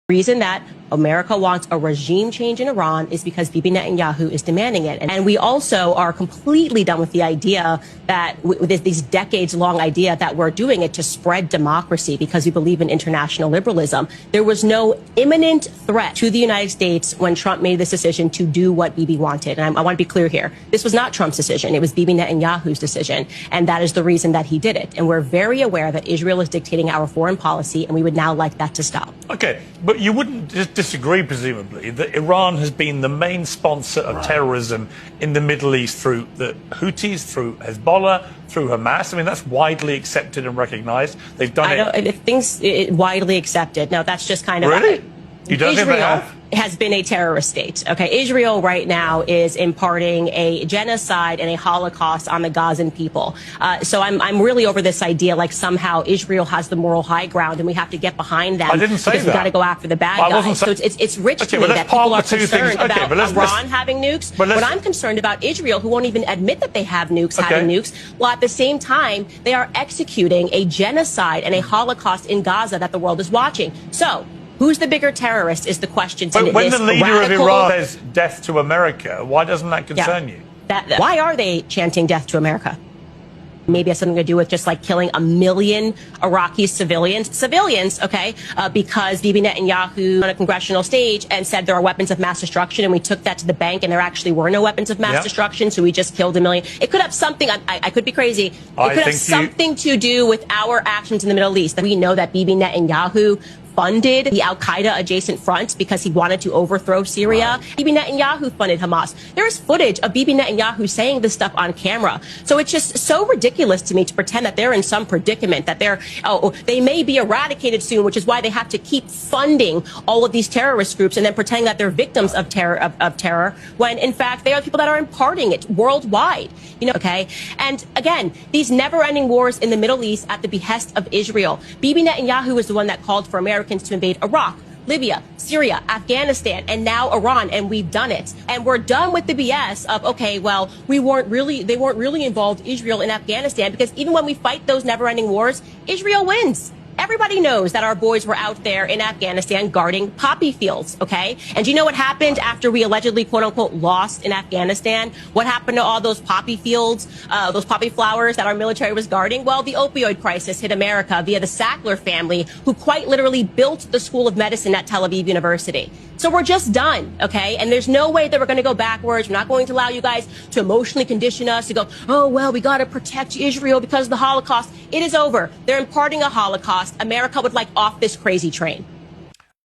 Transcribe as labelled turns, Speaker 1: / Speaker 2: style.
Speaker 1: reason that America wants a regime change in Iran is because Bibi Netanyahu is demanding it. And we also are completely done with the idea that, with these decades-long idea that we're doing it to spread democracy because we believe in international liberalism. There was no imminent threat to the United States when Trump made this decision to do what Bibi wanted. And I want to be clear here. This was not Trump's decision. It was Bibi Netanyahu's decision. And that is the reason that he did it. And we're very aware that Israel is dictating our foreign policy, and we would now like that to stop.
Speaker 2: Okay, but you wouldn't disagree, presumably, that Iran has been the main sponsor of terrorism in the Middle East through the Houthis, through Hezbollah, through Hamas. I mean, that's widely accepted and recognized. They've done
Speaker 1: Widely accepted. No, that's just kind of...
Speaker 2: Really? You don't think they have?
Speaker 1: Has been a terrorist state. Okay, Israel right now is imparting a genocide and a Holocaust on the Gazan people. So I'm really over this idea like somehow Israel has the moral high ground and we have to get behind them.
Speaker 2: I didn't say that.
Speaker 1: We've got to go after the bad guys. So it's rich to me that people are concerned about Iran having nukes. But I'm concerned about Israel, who won't even admit that they have nukes, having nukes, while at the same time they are executing a genocide and a Holocaust in Gaza that the world is watching. So who's the bigger terrorist is the question.
Speaker 2: But when the leader of Iran says death to America, why doesn't that concern you?
Speaker 1: Why are they chanting death to America? Maybe it has something to do with just like killing 1 million Iraqi civilians, okay, because Bibi Netanyahu on a congressional stage and said there are weapons of mass destruction, and we took that to the bank and there actually were no weapons of mass destruction, so we just killed 1 million. It could have something, I could be crazy, it could have something to do with our actions in the Middle East. We know that Bibi Netanyahu funded the al-Qaeda adjacent front because he wanted to overthrow Syria. Bibi Netanyahu funded Hamas. There is footage of Bibi Netanyahu saying this stuff on camera. So it's just so ridiculous to me to pretend that they're in some predicament, that they may be eradicated soon, which is why they have to keep funding all of these terrorist groups and then pretending that they're victims of terror, when in fact they are people that are imparting it worldwide. Okay? And again, these never-ending wars in the Middle East at the behest of Israel. Bibi Netanyahu is the one that called for Americans to invade Iraq, Libya, Syria, Afghanistan, and now Iran, and we've done it. And we're done with the BS of, okay, well, they weren't really involved, Israel, in Afghanistan, because even when we fight those never-ending wars, Israel wins. Everybody knows that our boys were out there in Afghanistan guarding poppy fields, okay? And do you know what happened after we allegedly, quote-unquote, lost in Afghanistan? What happened to all those poppy fields, those poppy flowers that our military was guarding? Well, the opioid crisis hit America via the Sackler family, who quite literally built the School of Medicine at Tel Aviv University. So we're just done, okay? And there's no way that we're going to go backwards. We're not going to allow you guys to emotionally condition us to go, oh, well, we got to protect Israel because of the Holocaust. It is over. They're imparting a Holocaust. America would like off this crazy train.